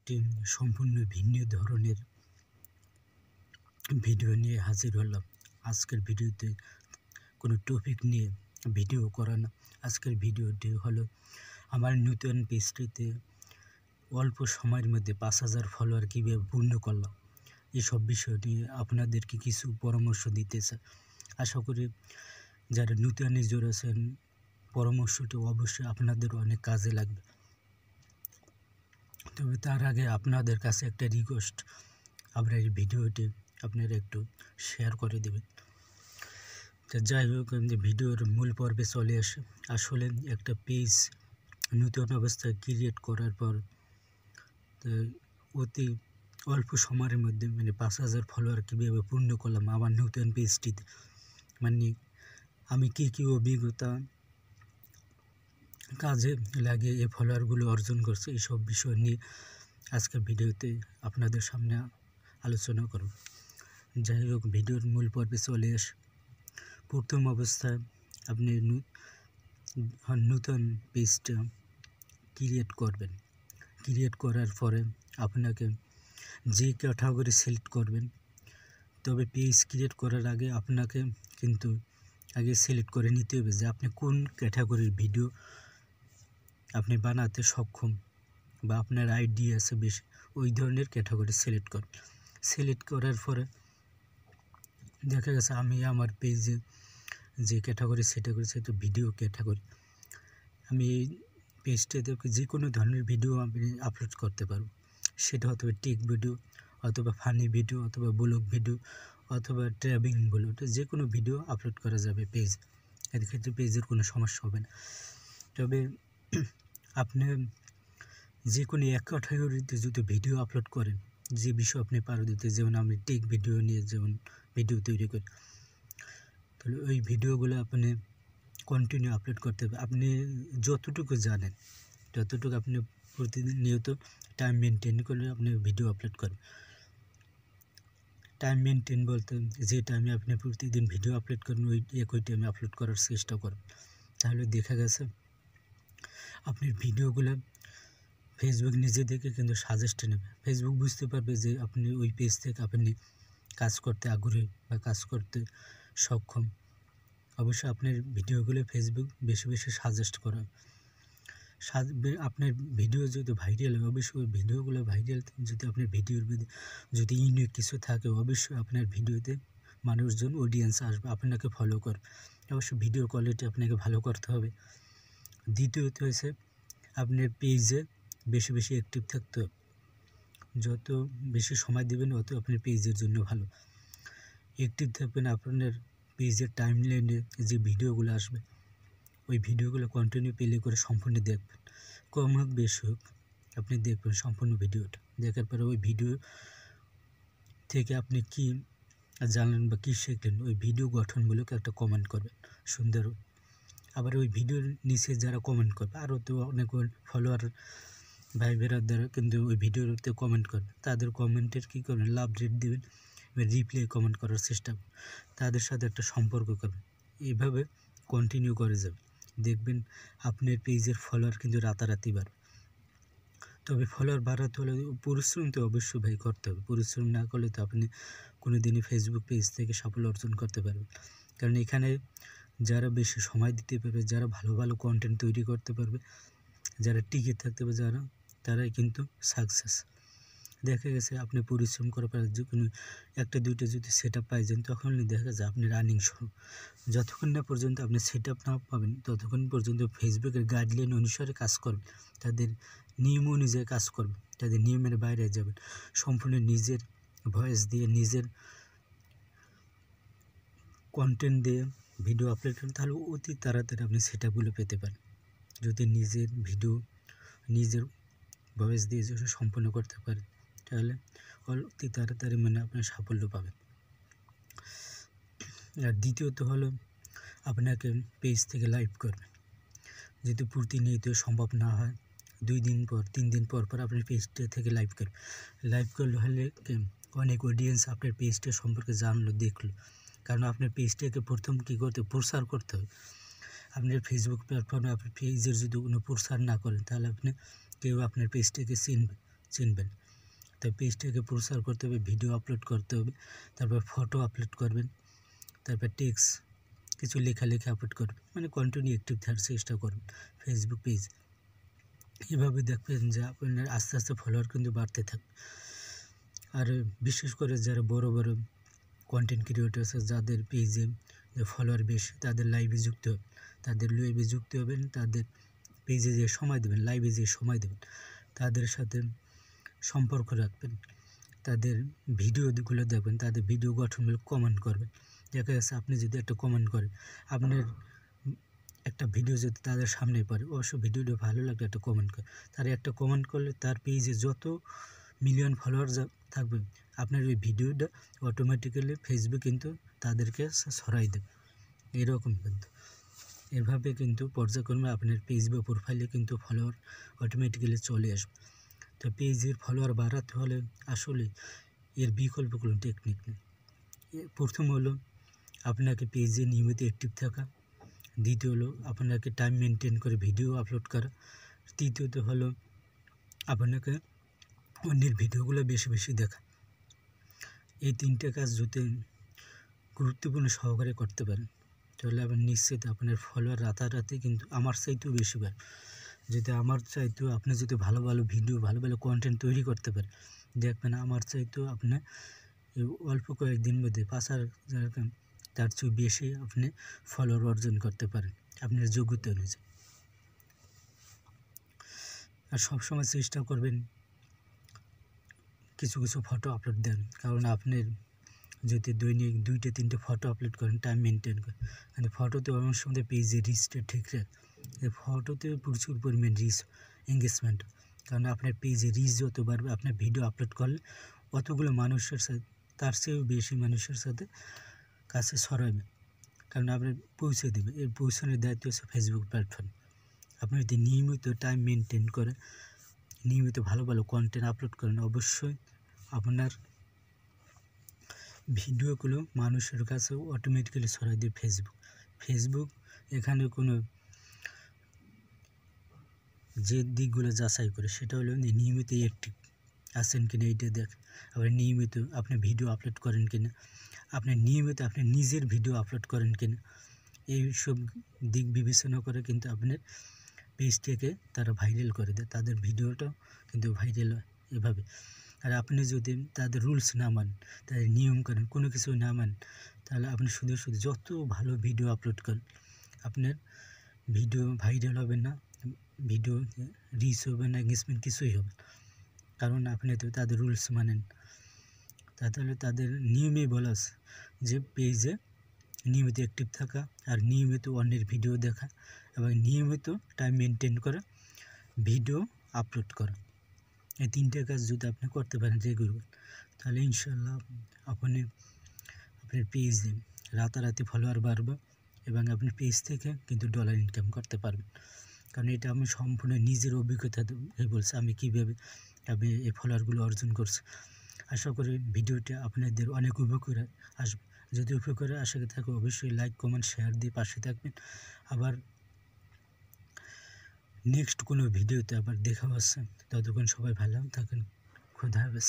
একটি সম্পূর্ণ ভিন্ন ধরনের ভিডিও নিয়ে হাজির হলাম। আজকের ভিডিওতে কোনো টপিক নিয়ে ভিডিও করা না। আজকের ভিডিওটি হলো আমার নতুন পেজটিতে অল্প সময়ের মধ্যে ৫,০০০ ফলোয়ার কীভাবে পূর্ণ করলাম, এসব বিষয় নিয়ে আপনাদেরকে কিছু পরামর্শ দিতে চাই। আশা করি যারা নতুন ইউজার আছেন পরামর্শটি অবশ্যই আপনাদের অনেক কাজে লাগবে। তবে তার আগে আপনাদের কাছে একটা রিকোয়েস্ট, আপনার এই ভিডিওটি আপনারা একটু শেয়ার করে দেবেন। তো যাই হোক, ভিডিওর মূল পর্বে চলে আসে। আসলে একটা পেজ নতুন অবস্থায় ক্রিয়েট করার পর অতি অল্প সময়ের মধ্যে ৫,০০০ ফলোয়ার কীভাবে পূর্ণ করলাম আমার নতুন পেজটিতে, আমি কী অভিজ্ঞতা কাজে লাগিয়ে এই ফলোয়ারগুলো অর্জন করছে, এইসব বিষয় নিয়ে আজকের ভিডিওতে আপনাদের সামনে আলোচনা করব। যাই হোক, ভিডিওর মূল পর্বে চলে আসে। প্রথম অবস্থায় আপনি নতুন পেজটা ক্রিয়েট করবেন। ক্রিয়েট করার পরে আপনাকে যে ক্যাটাগরি সিলেক্ট করবেন, তবে পেজ ক্রিয়েট করার আগে আপনাকে কিন্তু আগে সিলেক্ট করে নিতে হবে যে আপনি কোন ক্যাটাগরির ভিডিও আপনি বানাতে সক্ষম বা আপনার আইডি আছে বেশি, ওই ধরনের ক্যাটাগরি সিলেক্ট করুন। সিলেক্ট করার পরে দেখা গেছে আমি আমার পেজে যে ক্যাটাগরি সেটা করেছি সেটা ভিডিও ক্যাটাগরি। আমি এই পেজটাতে যে কোনো ধরনের ভিডিও আপনি আপলোড করতে পারবো। সেটা অথবা টেক ভিডিও, অথবা ফানি ভিডিও, অথবা ব্লগ ভিডিও, অথবা ট্রাভেলিং ব্লগ, যে কোনো ভিডিও আপলোড করা যাবে পেজ। এর ক্ষেত্রে পেজের কোনো সমস্যা হবে না। তবে আপনি যে কোনো এক ক্যাটাগরিতে যদি ভিডিও আপলোড করেন, যে বিষয় আপনি পারদর্শী, যেমন আমি টেক ভিডিও নিয়ে যেমন ভিডিও তৈরি করি, তাহলে ওই ভিডিওগুলো আপনি কন্টিনিউ আপলোড করতে হবে। আপনি যতটুকু জানেন ততটুকু আপনি প্রতিদিন নিয়ত টাইম মেনটেন করে আপনি ভিডিও আপলোড করেন। টাইম মেনটেন বলতে যে টাইমে আপনি প্রতিদিন ভিডিও আপলোড করেন ওই একই টাইমে আপলোড করার চেষ্টা করেন। তাহলে দেখা গেছে আপনার ভিডিওগুলো ফেসবুক নিজে থেকে কিন্তু সাজেস্ট নেবে। ফেসবুক বুঝতে পারবে যে আপনি ওই পেজ থেকে আপনি কাজ করতে আগ্রহী বা কাজ করতে সক্ষম। অবশ্যই আপনার ভিডিওগুলো ফেসবুক বেশি বেশি সাজেস্ট করা। আপনার ভিডিও যদি ভাইরাল হয়, অবশ্যই ওই ভিডিওগুলো ভাইরাল, যদি আপনার ভিডিওর যদি ইউনিক কিছু থাকে, অবশ্যই আপনার ভিডিওতে মানুষজন অডিয়েন্স আসবে, আপনাকে ফলো করবে। অবশ্যই ভিডিও কোয়ালিটি আপনাকে ভালো করতে হবে। দ্বিতীয়ত হয়েছে আপনার পেজে বেশি বেশি অ্যাক্টিভ থাকতে হবে। যত বেশি সময় দেবেন অত আপনার পেজের জন্য ভালো। অ্যাক্টিভ থাকবেন, আপনার পেজের টাইম লাইনে যে ভিডিওগুলো আসবে ওই ভিডিওগুলো কন্টিনিউ প্লে করে সম্পূর্ণ দেখবেন। কম হোক বেশি হোক আপনি দেখবেন সম্পূর্ণ ভিডিওটা। দেখার পরে ওই ভিডিও থেকে আপনি কি জানলেন বা কী শিখলেন, ওই ভিডিও গঠনগুলোকে একটা কমেন্ট করবেন সুন্দর। আবার ওই ভিডিওর নিচে যারা কমেন্ট করবে, আরও তো অনেক ফলোয়ার ভাই বেরাদারা কিন্তু ওই ভিডিওতে কমেন্ট করবে, তাদের কমেন্টের কী করবেন, লাভ রেট দেবেন, রিপ্লাই কমেন্ট করার চেষ্টা করবেন, তাদের সাথে একটা সম্পর্ক করবেন। এইভাবে কন্টিনিউ করে যাবে, দেখবেন আপনার পেজের ফলোয়ার কিন্তু রাতারাতি বাড়বে। তবে ফলোয়ার বাড়াতে হলে পরিশ্রম তো অবশ্যই ভাই করতে হবে। পরিশ্রম না করলে তো আপনি কোনো দিনই ফেসবুক পেজ থেকে সাফল্য অর্জন করতে পারবেন। কারণ এখানে যারা বেশি সময় দিতে পারবে, যারা ভালো ভালো কন্টেন্ট তৈরি করতে পারবে, যারা টিকে থাকতে পারবে, তারাই কিন্তু সাকসেস। দেখা গেছে আপনি পরিশ্রম করার পর যে কোনো একটা দুইটা যদি সেট আপ পাই যান, তখন দেখা যায় আপনি রানিং শুরু। যতক্ষণ না পর্যন্ত আপনি সেট আপ না পাবেন ততক্ষণ পর্যন্ত ফেসবুকের গাইডলাইন অনুসারে কাজ করবেন, তাদের নিয়ম অনুযায়ী কাজ করবেন, তাদের নিয়মের বাইরে যাবেন, সম্পূর্ণ নিজের ভয়েস দিয়ে নিজের কন্টেন্ট দিয়ে ভিডিও আপলোড করেন, তাহলে অতি তাড়াতাড়ি আপনি সেট আপগুলো পেতে পারেন। যদি নিজের ভিডিও নিজের ভয়েস দিয়ে যদি সম্পূর্ণ করতে পারেন, তাহলে অতি তাড়াতাড়ি আপনার সাফল্য পাবেন। আর দ্বিতীয়ত হলো আপনাকে পেজ থেকে লাইভ করবেন। যদি প্রতিনিয়ত সম্ভব না হয়, 2 দিন পর 3 দিন পর আপনার পেজটা থেকে লাইভ করবেন। লাইভ করলে হলে অনেক অডিয়েন্স আপনার পেজটা সম্পর্কে জানলো, দেখলো। কারণ আপনার পেজটাকে প্রথম কী করতে প্রচার করতে হবে। আপনার ফেসবুক প্ল্যাটফর্মে আপনার পেজের যদি কোনো প্রচার না করেন, তাহলে কেউ আপনার পেজটাকে চিনবে চিনবেন। তো পেজটাকে প্রচার করতে হবে, ভিডিও আপলোড করতে হবে, তারপর ফটো আপলোড করবেন, তারপর টেক্সট কিছু লেখা আপলোড করবেন, মানে কন্টিনিউ অ্যাক্টিভ থাকার চেষ্টা করবেন ফেসবুক পেজ। এভাবে দেখবেন যে আপনার আস্তে আস্তে ফলোয়ার কিন্তু বাড়তে থাকবে। আর বিশেষ করে যারা বড় বড় কন্টেন্ট ক্রিয়েটর আছে, যাদের পেজে যে ফলোয়ার বেশি, তাদের লাইভে যুক্ত হবেন, তাদের পেজে যে সময় দেবেন, লাইভে যে সময় দেবেন, তাদের সাথে সম্পর্ক রাখবেন, তাদের ভিডিওগুলো দেখবেন, তাদের ভিডিও গঠনমূলক কমেন্ট করবেন। দেখা যাচ্ছে আপনি যদি একটা কমেন্ট করেন, আপনার একটা ভিডিও যদি তাদের সামনে পড়ে, অবশ্য ভিডিওটা ভালো লাগলে একটা কমেন্ট করে, তার একটা কমেন্ট করলে তার পেজে যত মিলিয়ন ফলোয়ার থাকবে, আপনার ওই ভিডিওটা অটোমেটিক্যালি ফেসবুক কিন্তু তাদেরকে ছড়াই দেবে। এরকম কিন্তু এভাবে কিন্তু পর্যায়ক্রমে আপনার পেজ বা প্রোফাইলে কিন্তু ফলোয়ার অটোমেটিক্যালি চলে আসবে। তো পেজের ফলোয়ার বাড়াতে হলে আসলে এর বিকল্প কোনো টেকনিক নেই। প্রথম হলো আপনাকে পেজে নিয়মিত অ্যাক্টিভ থাকা, দ্বিতীয় হলো আপনাকে টাইম মেনটেন করে ভিডিও আপলোড করা, তৃতীয়ত হলো আপনাকে অন্যের ভিডিওগুলো বেশি বেশি দেখা। এই তিনটে কাজ যদি গুরুত্বপূর্ণ সহকারে করতে পারেন, তাহলে আবার নিশ্চিত আপনার ফলোয়ার রাতারাতি কিন্তু আমার চাইতেও বেশি পারে। যদি আমার চাইতেও আপনি যদি ভালো ভালো ভিডিও, ভালো ভালো কন্টেন্ট তৈরি করতে পারেন, দেখবেন আমার চাইতেও আপনি অল্প কয়েকদিন মধ্যে 5,000 তার চেয়ে বেশি আপনি ফলোয়ার অর্জন করতে পারেন আপনার যোগ্যতা অনুযায়ী। আর সবসময় চেষ্টা করবেন কিছু কিছু ফটো আপলোড দেন, কারণ আপনার যদি দৈনিক 2-3টে ফটো আপলোড করেন টাইম মেনটেন করে, মানে ফটোতে অনেক সময় পেজে রিচটা ঠিক রাখে, ফটোতে প্রচুর পরিমাণ রিচ এঙ্গেজমেন্ট, কারণ আপনার পেজে রিচ যত বাড়বে, আপনার ভিডিও আপলোড করলে অতগুলো মানুষের সাথে, তার চেয়েও বেশি মানুষের সাথে কাছে ছড়াবে, কারণ আপনি পৌঁছে দেবে। এর পৌঁছানোর দায়িত্ব হচ্ছে ফেসবুক প্ল্যাটফর্ম। আপনি যদি নিয়মিত টাইম মেনটেন করে নিয়মিত ভালো ভালো কন্টেন্ট আপলোড করেন, অবশ্যই আপনার ভিডিওগুলো মানুষের কাছেও অটোমেটিক্যালি ছড়াই দেবে ফেসবুক এখানে কোনো যে দিকগুলো যাচাই করে, সেটা হলো নিয়মিত অ্যাক্টিভ আছেন কিনা এইটা দেখ, আবার নিয়মিত আপনি ভিডিও আপলোড করেন কিনা, আপনি নিয়মিত আপনি নিজের ভিডিও আপলোড করেন কিনা, এইসব দিক বিবেচনা করে কিন্তু আপনার পেজটাকে তারা ভাইরাল করে দেয়, তাদের ভিডিওটাও কিন্তু ভাইরাল হয় এভাবে। আর আপনি যদি তাদের রুলস না মানেন, তাদের নিয়ম করেন, কোনো কিছু না মানেন, তাহলে আপনি শুধু যত ভালো ভিডিও আপলোড করেন, আপনার ভিডিও ভাইরাল হবে না, ভিডিও রিচ হবে না, এঙ্গেজমেন্ট কিছুই হবে, কারণ আপনি তো তাদের রুলস মানেন। তাহলে তাদের নিয়মেই বলা আছে যে পেজে নিয়মিত অ্যাক্টিভ থাকা, আর নিয়মিত অন্যের ভিডিও দেখা, এবং নিয়মিত টাইম মেনটেন করা, ভিডিও আপলোড করা। এই তিনটে কাজ যদি আপনি করতে পারেন রেগুলার, তাহলে ইনশাল্লাহ আপনার পেজে রাতারাতি ফলোয়ার বাড়বে এবং আপনি পেজ থেকে কিন্তু ডলার ইনকাম করতে পারবেন। কারণ এটা আমি সম্পূর্ণ নিজের অভিজ্ঞতা বলছি, আমি কীভাবে আমি এই ফলোয়ারগুলো অর্জন করছি। আশা করি ভিডিওটা আপনাদের অনেক উপকারে আসবে। যদি উপকারে আসে থাকে, অবশ্যই লাইক, কমেন্ট, শেয়ার দিয়ে পাশে থাকবেন। আবার নেক্সট কোনো ভিডিওতে আবার দেখা হচ্ছে, ততক্ষণ সবাই ভালো থাকেন। খোদা হাফেজ।